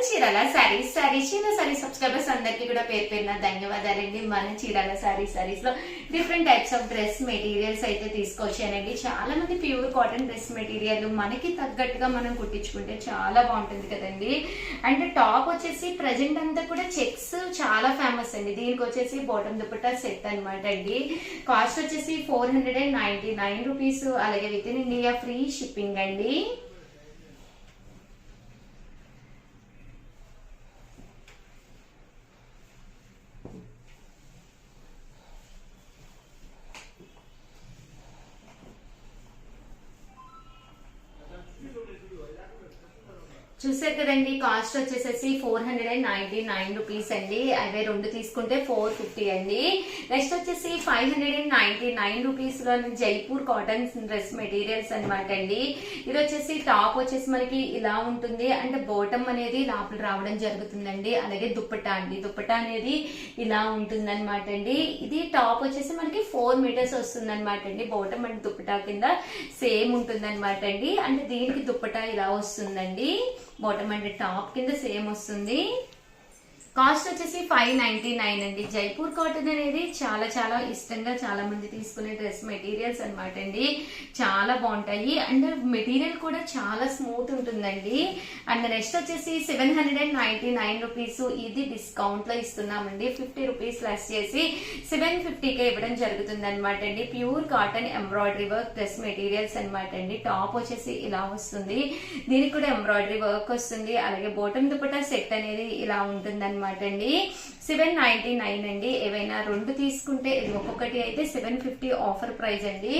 Chirala saris Chirala sorry subscribers అందరికీ కూడా పేరు పేరున ధన్యవాదాలండి. మన చీరాల సారీస్ లో different types of dress materials అయితే తీసుకొచ్చానండి. చాలా మంది ప్యూర్ కాటన్ డ్రెస్ మెటీరియల్ మనకి తగ్గట్టుగా మనం కుట్టించుకుంటే చాలా బాగుంటుంది కదండి. అంటే టాప్ వచ్చేసి ప్రజెంట్ అంతా కూడా చెక్స్ చాలా ఫేమస్ అండి. దీనికి వచ్చేసి బాటమ్ దుపట్టా సెట్ అనమాట అండి. కాస్ట్ వచ్చేసి 499 రూపీస్. అలాగే with in India free shipping అండి. చూసారు కదండి, కాస్ట్ వచ్చేసేసి 499 రూపీస్ అండి. అవే రెండు తీసుకుంటే 450 అండి. నెక్స్ట్ వచ్చేసి 599 రూపీస్ లో జైపూర్ కాటన్ డ్రెస్ మెటీరియల్స్ అనమాట అండి. ఇది వచ్చేసి టాప్ వచ్చేసి మనకి ఇలా ఉంటుంది. అంటే బాటమ్ అనేది లోపల రావడం జరుగుతుందండి. అలాగే దుప్పట్టా అండి, దుప్పట్టా అనేది ఇలా ఉంటుంది అనమాట అండి. ఇది టాప్ వచ్చేసి మనకి 4 మీటర్స్ వస్తుంది అనమాట అండి. బాటమ్ అండ్ దుప్పట్టా కింద సేమ్ ఉంటుంది అనమాట అండి. అంటే దీనికి దుప్పట్టా ఇలా వస్తుందండి. బాటమ్ అండ్ టాప్ కింద సేమ్ వస్తుంది. కాస్ట్ వచ్చేసి 599 అండి. జైపూర్ కాటన్ అనేది చాలా చాలా ఇష్టంగా చాలా మంది తీసుకునే డ్రెస్ మెటీరియల్స్ అనమాట అండి. చాలా బాగుంటాయి అండ్ మెటీరియల్ కూడా చాలా స్మూత్ ఉంటుందండి. అండ్ నెక్స్ట్ వచ్చేసి 799 రూపీస్. ఇది డిస్కౌంట్ లో ఇస్తున్నామండి. 50 రూపీస్ లెస్ చేసి 750కే ఇవ్వడం జరుగుతుంది అనమాట అండి. Pure cotton embroidery work dress materials అనమాట అండి. టాప్ వచ్చేసి ఇలా వస్తుంది. దీనికి కూడా ఎంబ్రాయిడరీ వర్క్ వస్తుంది. అలాగే బాటమ్ దుపట్టా సెట్ అనేది ఇలా ఉంటుంది అనమాట అండి. 799 అండి. ఏవైనా రెండు తీసుకుంటే ఒక్కొక్కటి అయితే 750 ఆఫర్ ప్రైస్ అండి.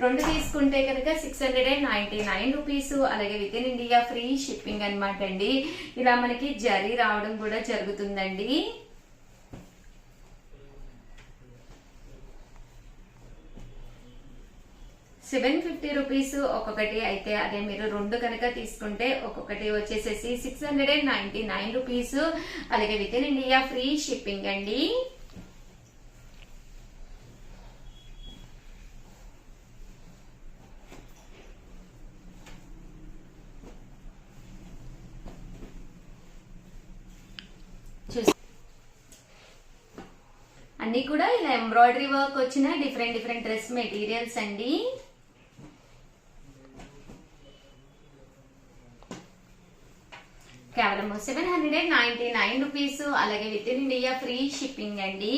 రెండు తీసుకుంటే కనుక 699 రూపీస్. అలాగే with in India free shipping అనమాట అండి. ఇలా మనకి జరీ రావడం కూడా జరుగుతుందండి. ₹750 ఒక్కొక్కటి అయితే, అదే మీరు రెండు కనుక తీసుకుంటే ఒక్కొక్కటి వచ్చేసేసి 699 రూపీస్. అలాగే with in India free shipping అండి. అన్ని కూడా ఇలా ఎంబ్రాయిడరీ వర్క్ వచ్చిన డిఫరెంట్ డిఫరెంట్ డ్రెస్ మెటీరియల్స్ అండి. కేవలం 799 రూపీస్. అలాగే with in India free shipping అండి.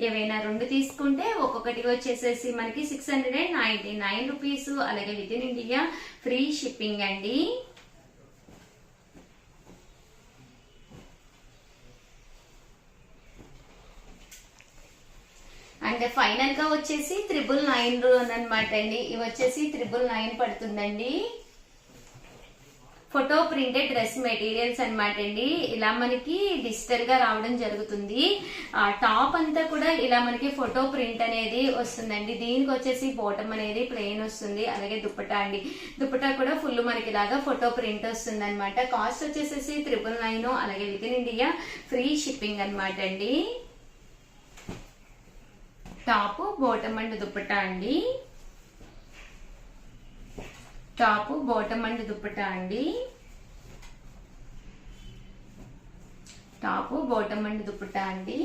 ఏవైనా రెండు తీసుకుంటే ఒక్కొక్కటి వచ్చేసేసి మనకి 699 రూపీస్. అలాగే with in India free shipping అండి. అండ్ ఫైనల్ గా వచ్చేసి 999 అనమాట అండి. ఇవి వచ్చేసి 999 పడుతుందండి. ఫోటో ప్రింటెడ్ డ్రెస్ మెటీరియల్స్ అనమాట అండి. ఇలా మనకి డిజిటల్ గా రావడం జరుగుతుంది. టాప్ అంతా కూడా ఇలా మనకి ఫోటో ప్రింట్ అనేది వస్తుందండి. దీనికి వచ్చేసి బాటమ్ అనేది ప్లెయిన్ వస్తుంది. అలాగే దుప్పటా అండి, దుప్పటా కూడా ఫుల్ మనకి ఇలాగా ఫోటో ప్రింట్ వస్తుంది అనమాట. కాస్ట్ వచ్చేసేసి 999. అలాగే with in India free shipping అనమాట అండి. టాప్ బాటమ్ అండ్ దుప్పటా అండి. టాప్ బాటమ్ అండ్ దుప్పటా అండి. టాప్ బాటమ్ అండ్ దుప్పటా అండి.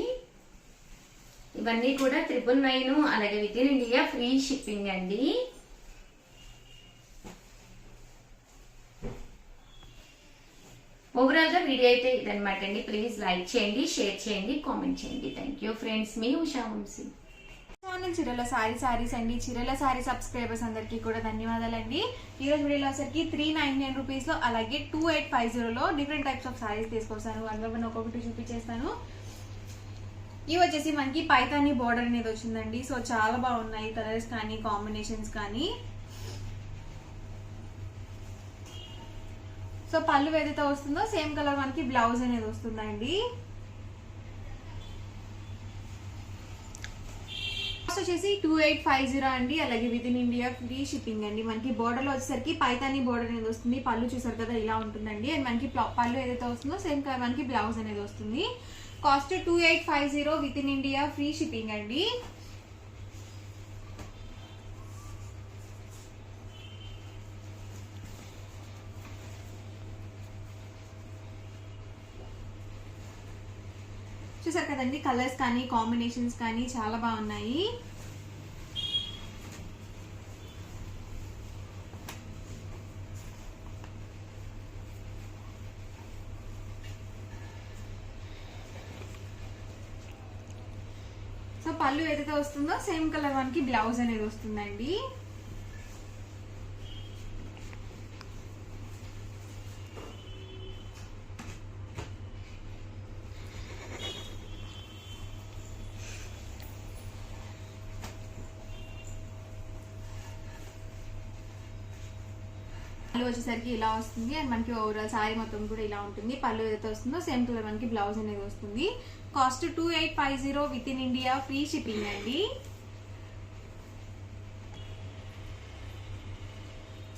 ఇవన్నీ కూడా 999. అలాగే with in India free shipping అండి. ఓవరాల్ గా వీడియో అయితే ఇదనమాట అండి. ప్లీజ్ లైక్ చేయండి, షేర్ చేయండి, కామెంట్ చేయండి. Thank you friends. మీ ఉషా వంశీ. చీరాల సారీస్ అండి. చీరాల సారీ సబ్స్క్రైబర్స్ అందరికీ కూడా ధన్యవాదాలండి. ఈ రోజు వీడియోలో వచ్చరికి 399 రూపీస్ లో అలాగే 2850 లో డిఫరెంట్ టైప్స్ ఆఫ్ సారీస్ తీసుకొస్తాను. అందులో ఒక్కొక్కటి చూపించేస్తాను. ఇవి వచ్చేసి మనకి పైతాని బోర్డర్ అనేది వచ్చిందండి. సో చాలా బాగున్నాయి కలర్స్ కానీ కాంబినేషన్స్ కానీ. సో పళ్ళు ఏదైతే వస్తుందో సేమ్ కలర్ మనకి బ్లౌజ్ అనేది వస్తుందండి. వచ్చేసి 2850 అండి. అలాగే with in India free shipping అండి. మనకి బోర్డర్ లో వచ్చేసరికి పైతాని బోర్డర్ అనేది వస్తుంది. పళ్ళు చూసారు కదా ఇలా ఉంటుందండి. అండ్ మనకి పళ్ళు ఏదైతే వస్తుందో సేమ్ మనకి బ్లౌజ్ అనేది వస్తుంది. Cost 2850 with in India free shipping అండి. చూసారు కదండి, కలర్స్ కానీ కాంబినేషన్స్ కానీ చాలా బాగున్నాయి. సో పళ్ళు ఏదైతే వస్తుందో సేమ్ కలర్ మనకి బ్లౌజ్ అనేది వస్తుందండి. పళ్ళు వచ్చేసరికి ఇలా వస్తుంది అండ్ మనకి ఓవరాల్ సారీ మొత్తం కూడా ఇలా ఉంటుంది. పళ్ళు ఏదైతే వస్తుందో సేమ్ కలర్ మనకి బ్లౌజ్ అనేది వస్తుంది. Cost 2850 with in India, free shipping అండి.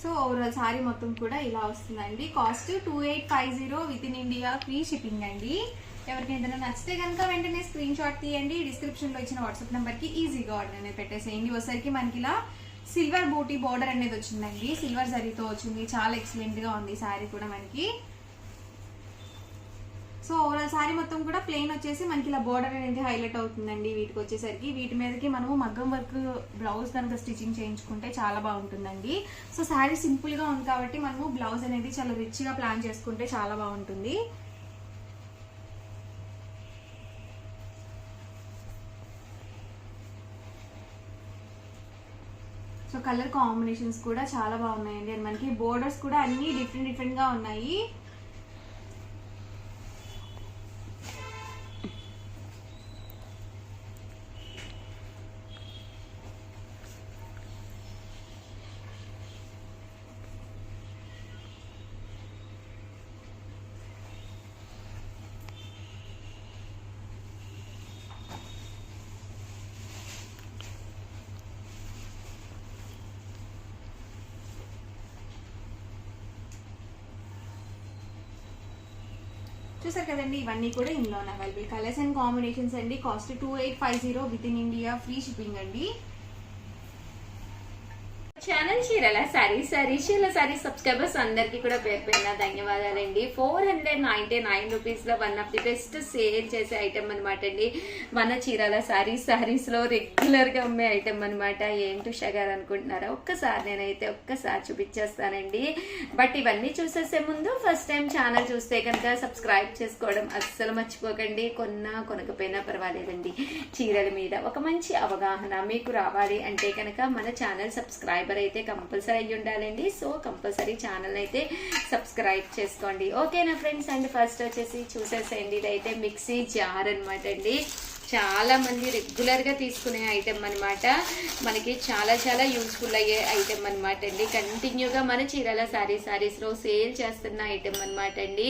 సో ఓవరాల్ సారీ మొత్తం కూడా ఇలా వస్తుందండి. Cost 2850 with in India, free shipping అండి. ఎవరికి ఏదైనా నచ్చితే కనుక వెంటనే స్క్రీన్ షాట్ తీయండి. డిస్క్రిప్షన్ లో ఇచ్చిన వాట్సాప్ నెంబర్ కి ఈజీగా ఆర్డర్ అనేది పెట్టేసేయండి. వచ్చేసరికి మనకి ఇలా సిల్వర్ బూటీ బోర్డర్ అనేది వచ్చిందండి. సిల్వర్ జరీతో వచ్చింది. చాలా ఎక్సలెంట్ గా ఉంది సారీ కూడా మనకి. సో ఓవరాల్ సారీ మొత్తం కూడా ప్లెయిన్ వచ్చేసి మనకి ఇలా బోర్డర్ అనేది హైలైట్ అవుతుందండి. వీటికి వచ్చేసరికి వీటి మీదకి మనము మగ్గం వర్క్ బ్లౌజ్ కనుక స్టిచ్చింగ్ చేయించుకుంటే చాలా బాగుంటుందండి. సో సారీ సింపుల్ గా ఉంది కాబట్టి మనము బ్లౌజ్ అనేది చాలా రిచ్ గా ప్లాన్ చేసుకుంటే చాలా బాగుంటుంది. సో కలర్ కాంబినేషన్స్ కూడా చాలా బాగున్నాయండి. అండ్ మనకి బోర్డర్స్ కూడా అన్ని డిఫరెంట్ గా ఉన్నాయి. చూసారు కదండి, ఇవన్నీ కూడా ఇందులో అవైలబుల్ కలర్స్ అండ్ కాంబినేషన్స్ అండి. Cost 2850 with in India, free shipping అండి. ఛానల్ చీరల సారీ సబ్స్క్రైబర్స్ అందరికి కూడా పేరు పేరున ధన్యవాదాలండి. 499 రూపీస్ లో one of the best sale చేసే ఐటమ్ అనమాట అండి. మన చీరల సారీస్ లో రెగ్యులర్ గా అమ్మే ఐటమ్ అనమాట. ఏంటి షగారు అనుకుంటున్నారా? ఒక్కసారి చూపించేస్తానండి. బట్ ఇవన్నీ చూసేసే ముందు ఫస్ట్ టైం ఛానల్ చూస్తే కనుక సబ్స్క్రైబ్ చేసుకోవడం అస్సలు మర్చిపోకండి. కొనకపోయినా పర్వాలేదండి. చీరల మీద ఒక మంచి అవగాహన మీకు రావాలి అంటే కనుక మన ఛానల్ సబ్స్క్రైబర్ అయితే కంపల్సరీ అయ్యి ఉండాలండి. సో కంపల్సరీ ఛానల్ అయితే సబ్స్క్రైబ్ చేసుకోండి. ఓకేనా ఫ్రెండ్స్? అండ్ ఫస్ట్ వచ్చేసి చూసేసేయండి. ఇదైతే మిక్సీ జార్ అనమాట అండి. చాలా మంది రెగ్యులర్ గా తీసుకునే ఐటమ్ అనమాట. మనకి చాలా యూస్ఫుల్ అయ్యే ఐటమ్ అనమాట అండి. కంటిన్యూగా మన చీరల సారీస్ లో సేల్ చేస్తున్న ఐటమ్ అనమాట అండి.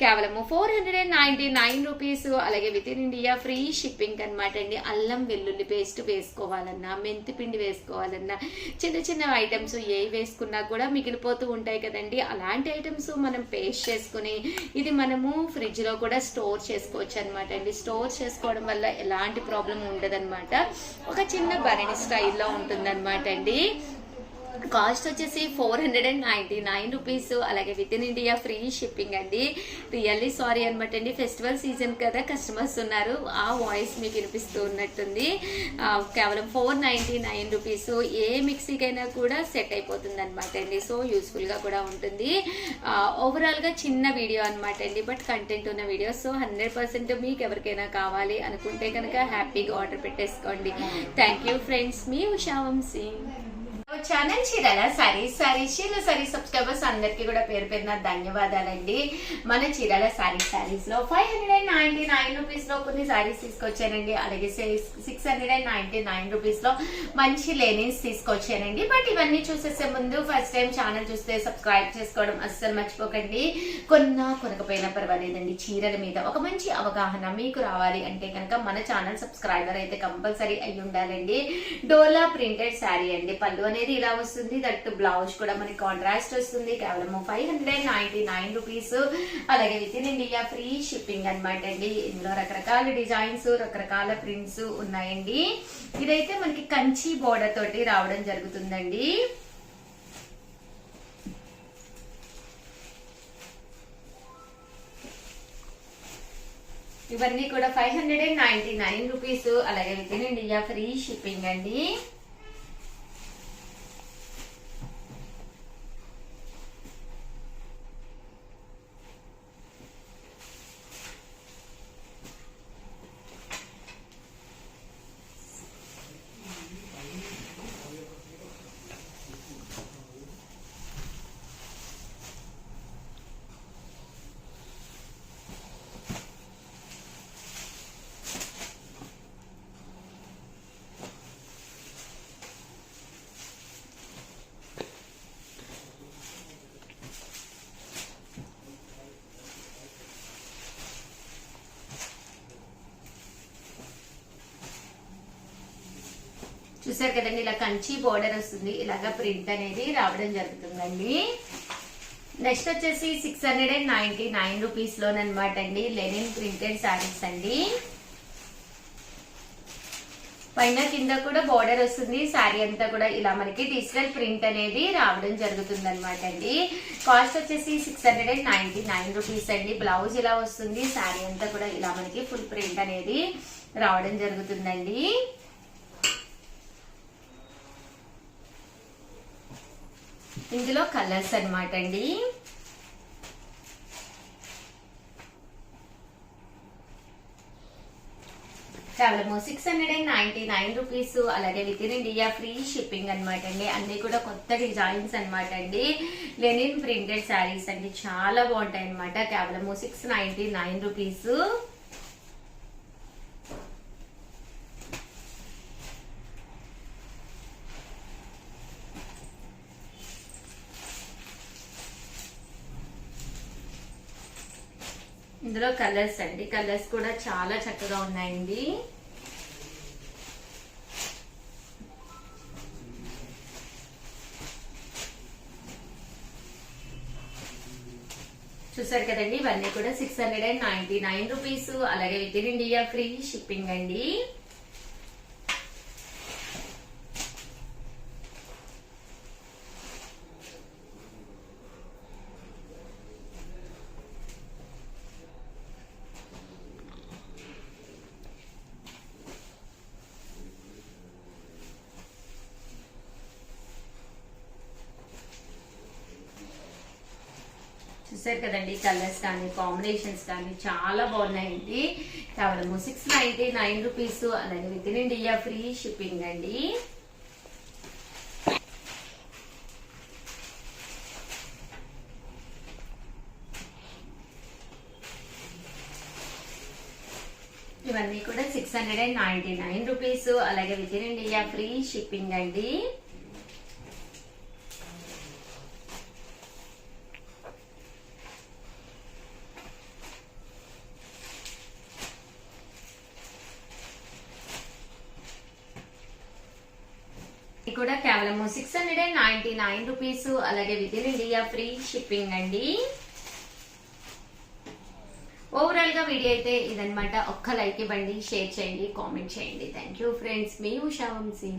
కేవలం 499 రూపీస్. అలాగే with in India free shipping అనమాట అండి. అల్లం వెల్లుల్లి పేస్ట్ వేసుకోవాలన్నా, మెంతి పిండి వేసుకోవాలన్నా, చిన్న ఐటమ్స్ ఏ వేసుకున్నా కూడా మిగిలిపోతూ ఉంటాయి కదండి. అలాంటి ఐటమ్స్ మనం పేస్ట్ చేసుకుని ఇది మనము ఫ్రిడ్జ్ లో కూడా స్టోర్ చేసుకోవచ్చు అనమాట అండి. స్టోర్ చేసుకోవడం వల్ల ఎలాంటి ప్రాబ్లం ఉండదన్నమాట. ఒక చిన్న బరణి స్టైల్లో ఉంటుందన్నమాట అండి. కాస్ట్ వచ్చేసి 499 రూపీస్. అలాగే with in India free shipping అండి. రియల్లీ సారీ అనమాట అండి. ఫెస్టివల్ సీజన్ కదా, కస్టమర్స్ ఉన్నారు, ఆ వాయిస్ మీకు వినిపిస్తూ ఉన్నట్టుంది. కేవలం 499 రూపీస్. ఏ మిక్సీకైనా కూడా సెట్ అయిపోతుంది అనమాట అండి. సో యూస్ఫుల్ గా కూడా ఉంటుంది. ఓవరాల్ గా చిన్న వీడియో అనమాట అండి, బట్ కంటెంట్ ఉన్న వీడియో. సో 100% మీకు ఎవరికైనా కావాలి అనుకుంటే కనుక హ్యాపీగా ఆర్డర్ పెట్టేసుకోండి. Thank you friends. మీ ఉషా వంశీ. ఛానల్ చీరల సారీ సబ్స్క్రైబర్స్ అందరికి కూడా పేరు పేరున ధన్యవాదాలండి. మన చీరల సారీస్ లో 599 రూపీస్ లో కొన్ని సారీస్ తీసుకొచ్చానండి. అలాగే 699 రూపీస్ లో మంచి లెనిన్స్ తీసుకొచ్చానండి. బట్ ఇవన్నీ చూసేసే ముందు ఫస్ట్ టైం ఛానల్ చూస్తే సబ్స్క్రైబ్ చేసుకోవడం అస్సలు మర్చిపోకండి. కొనకపోయినా పర్వాలేదండి. చీరల మీద ఒక మంచి అవగాహన మీకు రావాలి అంటే కనుక మన ఛానల్ సబ్స్క్రైబర్ అయితే కంపల్సరీ అయి ఉండాలండి. డోలా ప్రింటెడ్ శారీ అండి. పళ్ళు అనేది ఇలా వస్తుంది. దట్ బ్లౌజ్ కూడా మనకి కాంట్రాస్ట్ వస్తుంది. కేవలం 599 రూపీస్. అలాగే with in India free shipping అనమాట అండి. ఇందులో రకరకాల డిజైన్స్, రకరకాల ప్రింట్స్ ఉన్నాయండి. ఇదైతే మనకి కంచి బోర్డర్ తోటి రావడం జరుగుతుందండి. ఇవన్నీ కూడా 599 రూపీస్, అలాగే with in India free shipping అండి. చూసారు కదండి, ఇలా కంచి బోర్డర్ వస్తుంది, ఇలాగా ప్రింట్ అనేది రావడం జరుగుతుందండి. నెక్స్ట్ వచ్చేసి 699 రూపీస్ లోనమాట అండి, లెనిన్ ప్రింటెడ్ శారీస్ అండి. పైన కింద కూడా బోర్డర్ వస్తుంది, శారీ అంతా కూడా ఇలా మనకి డిజిటల్ ప్రింట్ అనేది రావడం జరుగుతుంది అనమాట అండి. కాస్ట్ వచ్చేసి 699 రూపీస్ అండి. బ్లౌజ్ ఇలా వస్తుంది, శారీ అంతా కూడా ఇలా మనకి ఫుల్ ప్రింట్ అనేది రావడం జరుగుతుందండి. ఇందులో కలర్స్ అన్నమాట అండి. కేవలం 699 రూపీస్, అలాగే with in India free shipping అనమాట అండి. అన్ని కూడా కొత్త డిజైన్స్ అనమాట అండి. లెనిన్ ప్రింటెడ్ శారీస్ అండి, చాలా బాగుంటాయి అనమాట. కేవలం 699 రూపీస్. ఇందులో కలర్స్ అండి, కలర్స్ కూడా చాలా చక్కగా ఉన్నాయండి. చూసారు కదండి, ఇవన్నీ కూడా 699 రూపీస్, అలాగే with in India free shipping అండి. చూసారు కదండి, కలర్స్ కానీ కాంబినేషన్స్ కానీ చాలా బాగున్నాయండి. కేవలం 699 రూపీస్, అలాగే with in India free shipping అండి. ఇవన్నీ కూడా 699 రూపీస్, అలాగే with in India free shipping అండి. ఇది కూడా కేవలం 699 రూపీస్, అలాగే with in India free shipping అండి. ఓవరాల్ గా వీడియో అయితే ఇదనమాట. ఒక్క లైక్ ఇవ్వండి, షేర్ చేయండి, కామెంట్ చేయండి. థ్యాంక్ యూ ఫ్రెండ్స్, మీ ఉషా వంశీ.